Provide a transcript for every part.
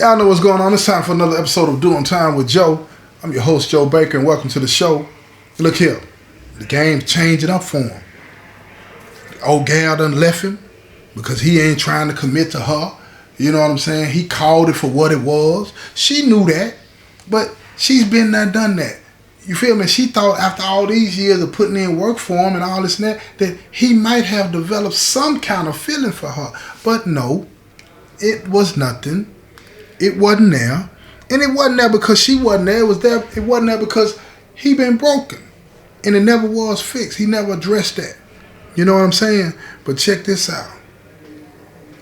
Y'all know what's going on. It's time for another episode of Doing Time with Joe. I'm your host, Joe Baker, and welcome to the show. Look here, the game's changing up for him. The old gal done left him because he ain't trying to commit to her. You know what I'm saying? He called it for what it was. She knew that, but she's been there, done that. You feel me? She thought after all these years of putting in work for him and all this and that he might have developed some kind of feeling for her. But no, it was nothing. It wasn't there. And it wasn't there because she wasn't there. It wasn't there because he been broken. And it never was fixed. He never addressed that. You know what I'm saying? But check this out.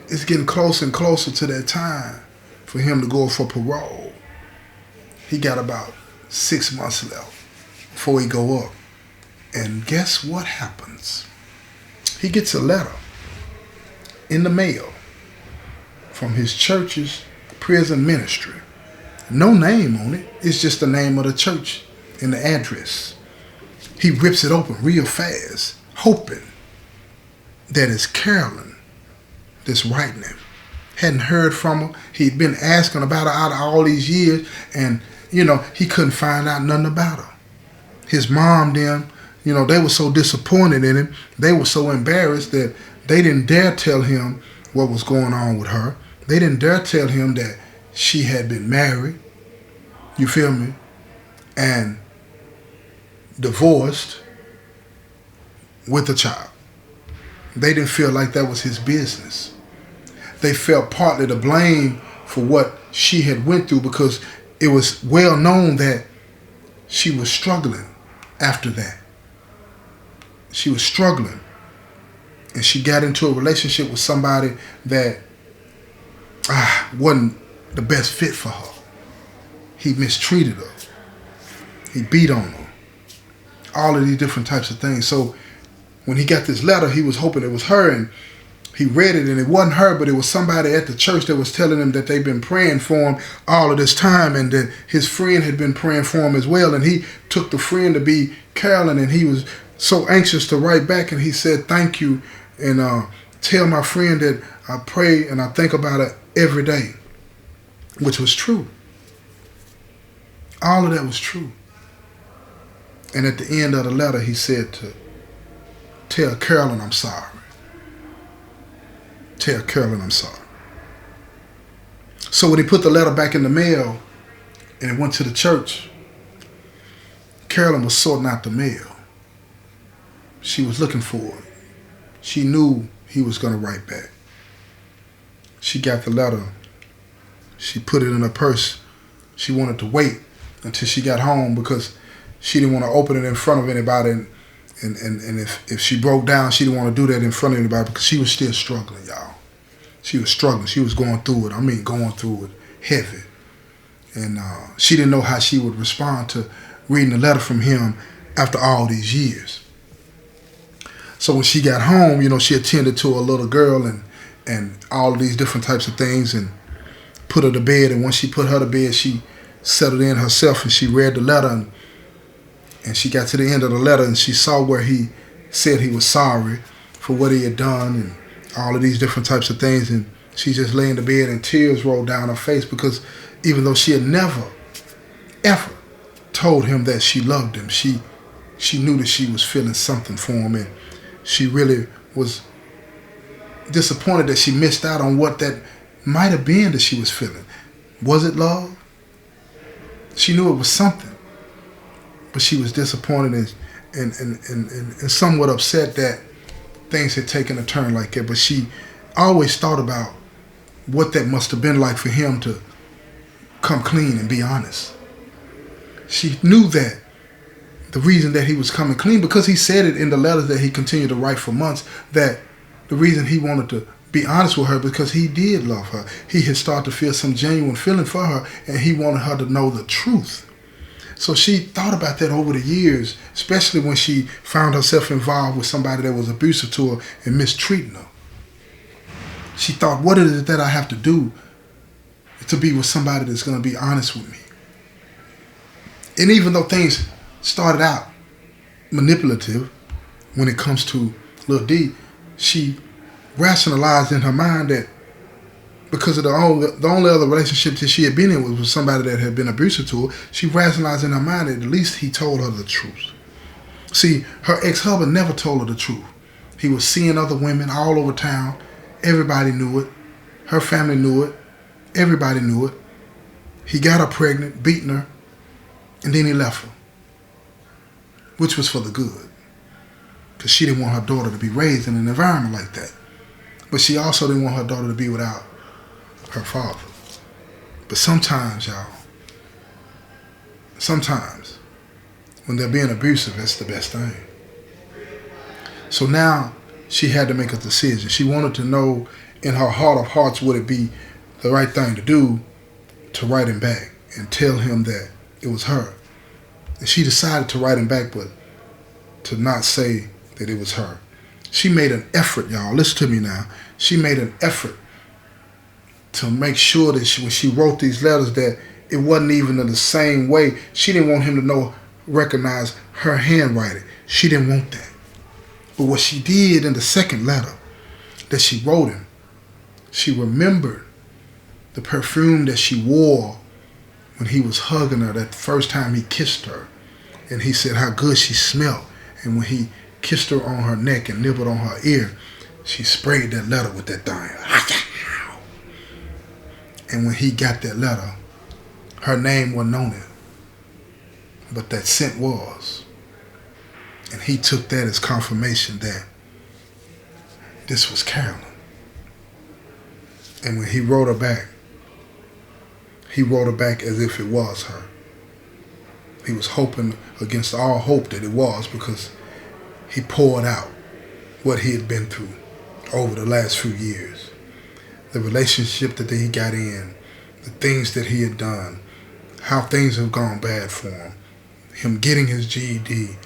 It's getting closer and closer to that time for him to go for parole. He got about 6 months left before he go up. And guess what happens? He gets a letter in the mail from his church's prison ministry. No name on it. It's just the name of the church and the address. He rips it open real fast, hoping that it's Carolyn that's writing him. Hadn't heard from her. He'd been asking about her out of all these years, and he couldn't find out nothing about her. His mom, them, they were so disappointed in him. They were so embarrassed that they didn't dare tell him what was going on with her. They didn't dare tell him that she had been married, you feel me, and divorced with a child. They didn't feel like that was his business. They felt partly to blame for what she had went through because it was well known that she was struggling after that. She was struggling. And she got into a relationship with somebody that wasn't the best fit for her. He mistreated her. He beat on her. All of these different types of things. So when he got this letter, he was hoping it was her, and he read it, and it wasn't her, but it was somebody at the church that was telling him that they've been praying for him all of this time, and that his friend had been praying for him as well, and he took the friend to be Carolyn, and he was so anxious to write back, and he said, "Thank you, and tell my friend that I pray and I think about her every day," which was true. All of that was true. And at the end of the letter, he said to tell Carolyn I'm sorry. Tell Carolyn I'm sorry. So when he put the letter back in the mail and it went to the church, Carolyn was sorting out the mail. She was looking for it. She knew he was going to write back. She got the letter. She put it in her purse. She wanted to wait until she got home because she didn't want to open it in front of anybody. And if she broke down, she didn't want to do that in front of anybody because she was still struggling, y'all. She was struggling. She was going through it. I mean, going through it heavy. And she didn't know how she would respond to reading a letter from him after all these years. So when she got home, she attended to a little girl and all of these different types of things and put her to bed. And once she put her to bed, she settled in herself and she read the letter. And she got to the end of the letter and she saw where he said he was sorry for what he had done and all of these different types of things. And she just lay in the bed and tears rolled down her face because even though she had never, ever told him that she loved him, she knew that she was feeling something for him. And she really was disappointed that she missed out on what that might have been that she was feeling. Was it love? She knew it was something. But she was disappointed and somewhat upset that things had taken a turn like that. But she always thought about what that must have been like for him to come clean and be honest. She knew that the reason that he was coming clean, because he said it in the letters that he continued to write for months, that the reason he wanted to be honest with her because he did love her. He had started to feel some genuine feeling for her, and he wanted her to know the truth. So she thought about that over the years, especially when she found herself involved with somebody that was abusive to her and mistreating her. She thought, what is it that I have to do to be with somebody that's going to be honest with me? And even though things started out manipulative when it comes to Lil D, she rationalized in her mind that because of the only other relationship that she had been in was somebody that had been abusive to her, she rationalized in her mind that at least he told her the truth. See, her ex-husband never told her the truth. He was seeing other women all over town. Everybody knew it. Her family knew it. Everybody knew it. He got her pregnant, beating her, and then he left her, which was for the good, because she didn't want her daughter to be raised in an environment like that. But she also didn't want her daughter to be without her father. But sometimes, y'all, sometimes when they're being abusive, that's the best thing. So now she had to make a decision. She wanted to know in her heart of hearts, would it be the right thing to do to write him back and tell him that it was her. And she decided to write him back, but to not say that it was her. She made an effort, y'all. Listen to me now. She made an effort to make sure that when she wrote these letters that it wasn't even in the same way. She didn't want him to recognize her handwriting. She didn't want that. But what she did in the second letter that she wrote him, she remembered the perfume that she wore when he was hugging her that first time he kissed her. And he said how good she smelled. And when he kissed her on her neck and nibbled on her ear, she sprayed that letter with that thing. And when he got that letter, her name wasn't on it, but that scent was. And he took that as confirmation that this was Carolyn. And when he wrote her back as if it was her. He was hoping against all hope that it was, because he poured out what he had been through over the last few years. The relationship that he got in, the things that he had done, how things have gone bad for him getting his GED,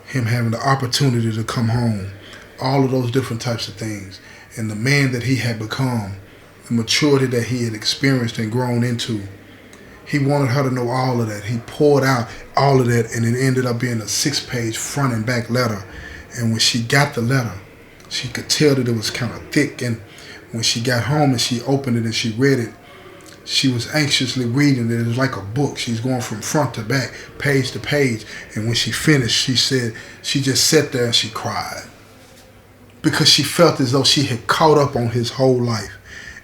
him having the opportunity to come home, all of those different types of things, and the man that he had become, the maturity that he had experienced and grown into. He wanted her to know all of that. He poured out all of that, and it ended up being a 6-page front and back letter. And when she got the letter, she could tell that it was kind of thick. And when she got home and she opened it and she read it, she was anxiously reading it. It was like a book. She's going from front to back, page to page. And when she finished, she said she just sat there and she cried, because she felt as though she had caught up on his whole life.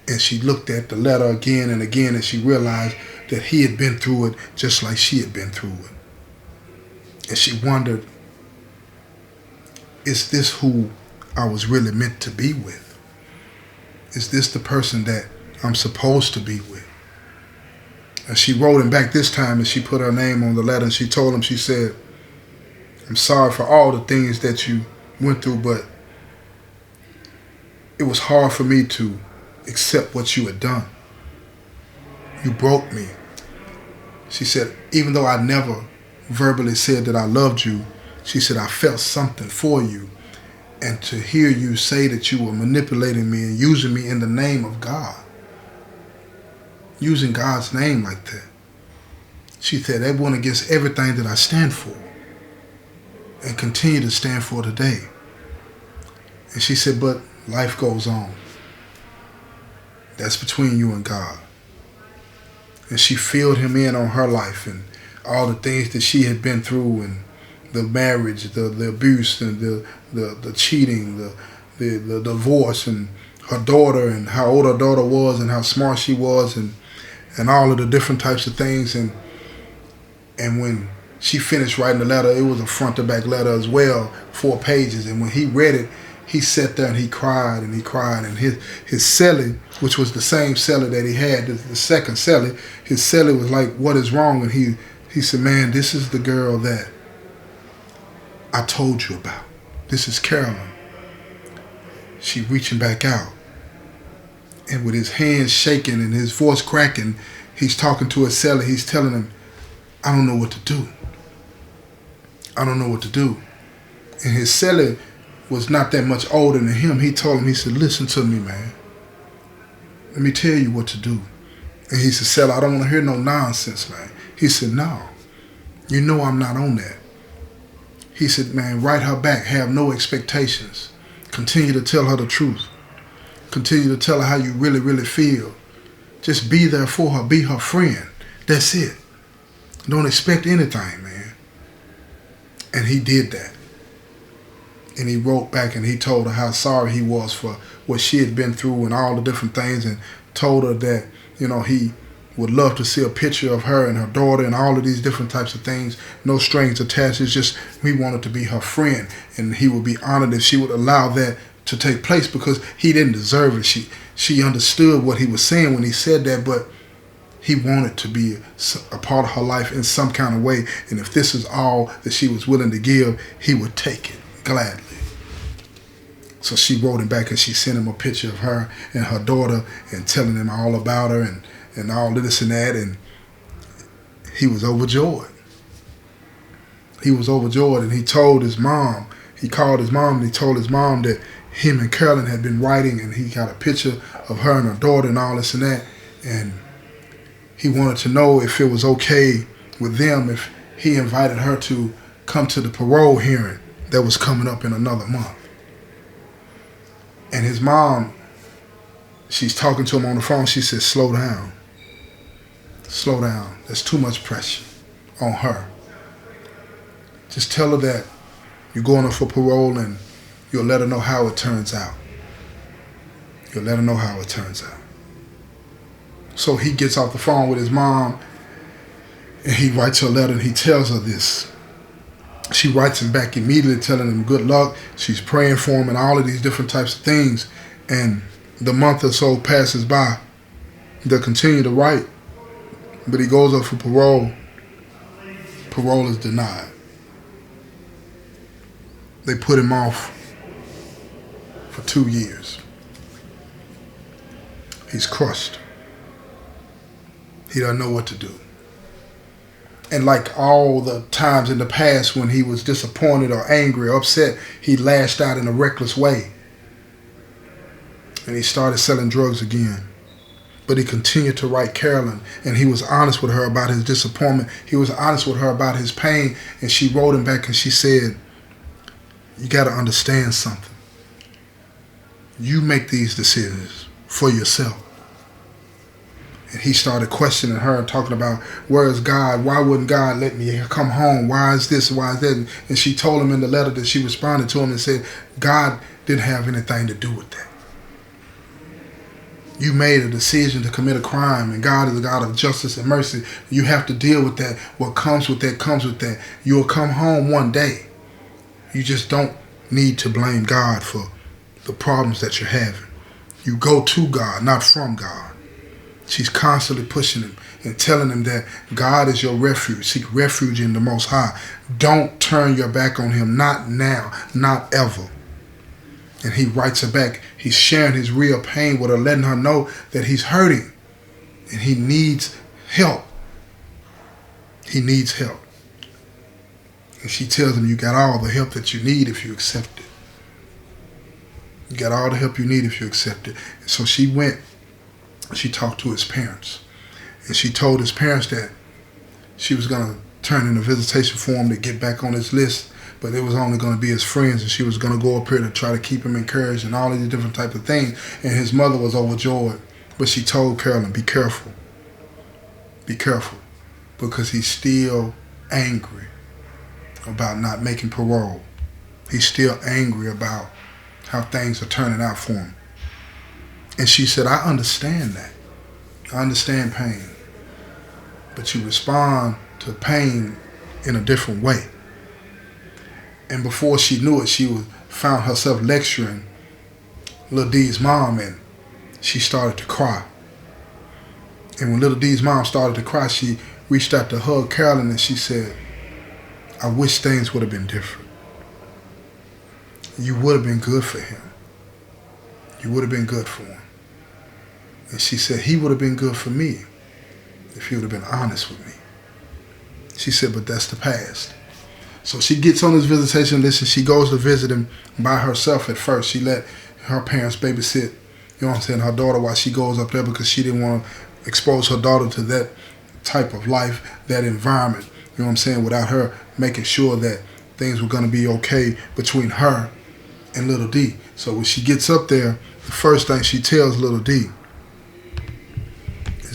And she looked at the letter again and again, and she realized that he had been through it just like she had been through it. And she wondered, is this who I was really meant to be with? Is this the person that I'm supposed to be with? And she wrote him back this time, and she put her name on the letter, and she told him, she said, I'm sorry for all the things that you went through, but it was hard for me to accept what you had done. You broke me. She said, even though I never verbally said that I loved you, she said, I felt something for you. And to hear you say that you were manipulating me and using me in the name of God, using God's name like that, she said, that went against everything that I stand for and continue to stand for today. And she said, but life goes on. That's between you and God. And she filled him in on her life and all the things that she had been through, and the marriage, the abuse, and the cheating, the divorce, and her daughter, and how old her daughter was, and how smart she was, and all of the different types of things. And when she finished writing the letter, it was a front to back letter as well, 4 pages. And when he read it, he sat there and he cried and he cried. And his cellie, which was the same cellie that he had, the second cellie, his cellie was like, what is wrong? And he said, man, this is the girl that I told you about. This is Carolyn. She reaching back out. And with his hands shaking and his voice cracking, he's talking to his cellie. He's telling him, I don't know what to do. I don't know what to do. And his cellie was not that much older than him. He told him, he said, listen to me, man. Let me tell you what to do. And he said, Cellie, I don't want to hear no nonsense, man. He said, no, you know I'm not on that. He said, man, write her back. Have no expectations. Continue to tell her the truth. Continue to tell her how you really, really feel. Just be there for her. Be her friend. That's it. Don't expect anything, man. And he did that. And he wrote back and he told her how sorry he was for what she had been through and all the different things, and told her that, he would love to see a picture of her and her daughter and all of these different types of things. No strings attached. It's just he wanted to be her friend, and he would be honored if she would allow that to take place, because he didn't deserve it. She understood what he was saying when he said that, but he wanted to be a part of her life in some kind of way. And if this is all that she was willing to give, he would take it gladly. So she wrote him back and she sent him a picture of her and her daughter and telling him all about her and all of this and that. And he was overjoyed. He was overjoyed, and he told his mom, he called his mom and he told his mom that him and Carolyn had been writing, and he got a picture of her and her daughter and all this and that. And he wanted to know if it was okay with them if he invited her to come to the parole hearing that was coming up in another month. And his mom, she's talking to him on the phone. She said, slow down. Slow down. There's too much pressure on her. Just tell her that you're going up for parole, and you'll let her know how it turns out. You'll let her know how it turns out. So he gets off the phone with his mom, and he writes her a letter, and he tells her this. She writes him back immediately telling him good luck. She's praying for him and all of these different types of things. And the month or so passes by. They'll continue to write, but he goes up for parole. Parole is denied. They put him off for 2 years. He's crushed. He doesn't know what to do. And like all the times in the past when he was disappointed or angry or upset, he lashed out in a reckless way. And he started selling drugs again. But he continued to write Carolyn, and he was honest with her about his disappointment. He was honest with her about his pain, and she wrote him back and she said, you got to understand something. You make these decisions for yourself. And he started questioning her and talking about, where is God? Why wouldn't God let me come home? Why is this? Why is that? And she told him in the letter that she responded to him and said, God didn't have anything to do with that. You made a decision to commit a crime, and God is a God of justice and mercy. You have to deal with that. What comes with that comes with that. You'll come home one day. You just don't need to blame God for the problems that you're having. You go to God, not from God. She's constantly pushing him and telling him that God is your refuge. Seek refuge in the Most High. Don't turn your back on him. Not now. Not ever. And he writes her back. He's sharing his real pain with her, letting her know that he's hurting and he needs help. He needs help. And she tells him, you got all the help that you need if you accept it. You got all the help you need if you accept it. And so she went. She talked to his parents, and she told his parents that she was going to turn in a visitation form to get back on his list, but it was only going to be his friends, and she was going to go up here to try to keep him encouraged and all of these different type of things. And his mother was overjoyed, but she told Carolyn, be careful. Be careful, because he's still angry about not making parole. He's still angry about how things are turning out for him. And she said, I understand that. I understand pain. But you respond to pain in a different way. And before she knew it, she found herself lecturing Lil D's mom, and she started to cry. And when Lil D's mom started to cry, she reached out to hug Carolyn, and she said, I wish things would have been different. You would have been good for him. You would have been good for him. And she said, he would have been good for me if he would have been honest with me. She said, but that's the past. So she gets on his visitation list, and she goes to visit him by herself at first. She let her parents babysit, you know what I'm saying, her daughter while she goes up there, because she didn't want to expose her daughter to that type of life, that environment, you know what I'm saying, without her making sure that things were going to be okay between her and Lil D. So when she gets up there, the first thing she tells Lil D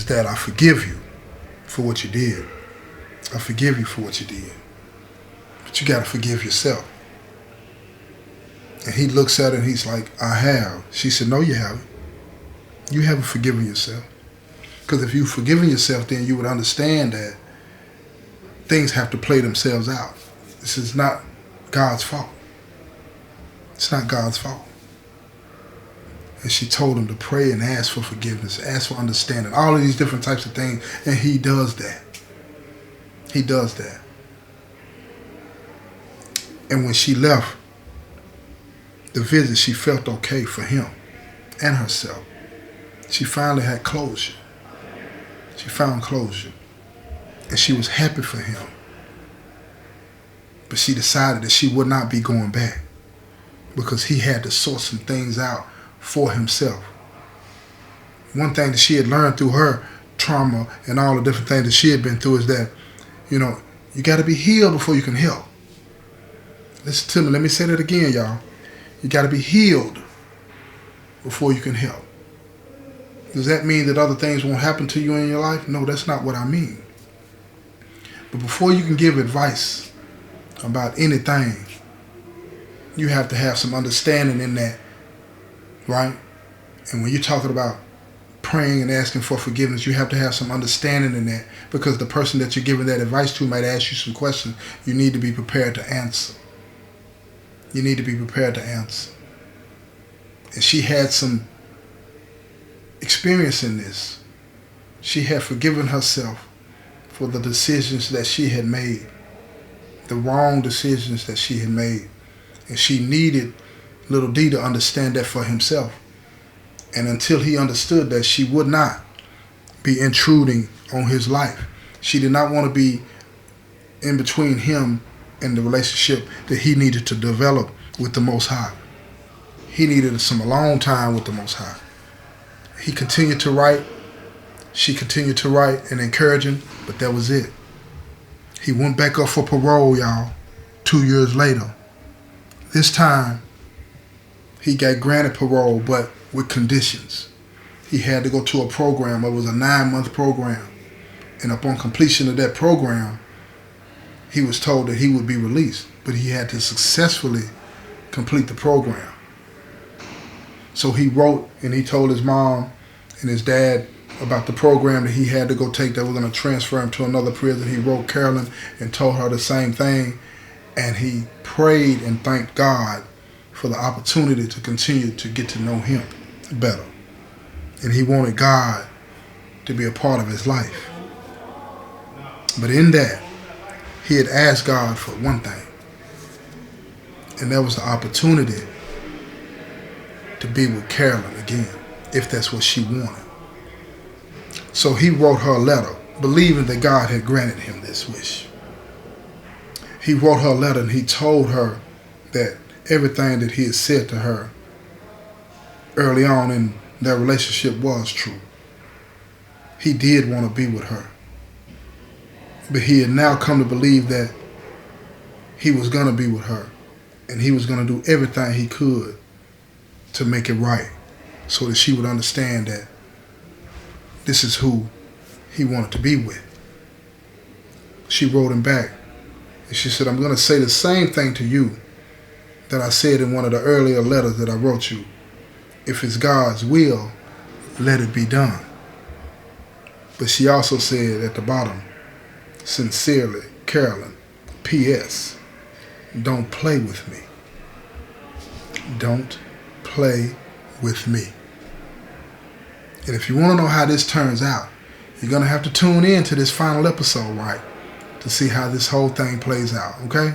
is that I forgive you for what you did. I forgive you for what you did. But you got to forgive yourself. And he looks at her and he's like, I have. She said, no, you haven't. You haven't forgiven yourself. Because if you've forgiven yourself, then you would understand that things have to play themselves out. This is not God's fault. It's not God's fault. And she told him to pray and ask for forgiveness, ask for understanding, all of these different types of things. And he does that. He does that. And when she left the visit, she felt okay for him and herself. She finally had closure. She found closure. And she was happy for him. But she decided that she would not be going back because he had to sort some things out for himself. One thing that she had learned through her trauma and all the different things that she had been through is that, you got to be healed before you can help. Listen to me. Let me say that again, y'all. You got to be healed before you can help. Does that mean that other things won't happen to you in your life? No, that's not what I mean. But before you can give advice about anything, you have to have some understanding in that, right? And when you're talking about praying and asking for forgiveness, you have to have some understanding in that, because the person that you're giving that advice to might ask you some questions you need to be prepared to answer. You need to be prepared to answer. And she had some experience in this. She had forgiven herself for the decisions that she had made, the wrong decisions that she had made. And she needed Lil D to understand that for himself. And until he understood that, she would not be intruding on his life. She did not want to be in between him and the relationship that he needed to develop with the Most High. He needed some alone time with the Most High. He continued to write. She continued to write and encourage him, but that was it. He went back up for parole, y'all, 2 years later. This time, he got granted parole, but with conditions. He had to go to a program. It was a 9-month program. And upon completion of that program, he was told that he would be released, but he had to successfully complete the program. So he wrote and he told his mom and his dad about the program that he had to go take that was going to transfer him to another prison. He wrote Carolyn and told her the same thing. And he prayed and thanked God for the opportunity to continue to get to know him better. And he wanted God to be a part of his life. But in that, he had asked God for one thing. And that was the opportunity to be with Carolyn again, if that's what she wanted. So he wrote her a letter, believing that God had granted him this wish. He wrote her a letter and he told her that everything that he had said to her early on in their relationship was true. He did want to be with her. But he had now come to believe that he was going to be with her. And he was going to do everything he could to make it right, so that she would understand that this is who he wanted to be with. She wrote him back. And she said, I'm going to say the same thing to you that I said in one of the earlier letters that I wrote you. If it's God's will, let it be done. But she also said at the bottom, sincerely, Carolyn, P.S. Don't play with me. Don't play with me. And if you want to know how this turns out, you're going to have to tune in to this final episode, right? To see how this whole thing plays out, okay?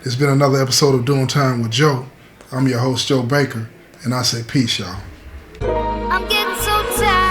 There's been another episode of Doing Time with Joe. I'm your host, Joe Baker, and I say peace, y'all. I'm getting so tired.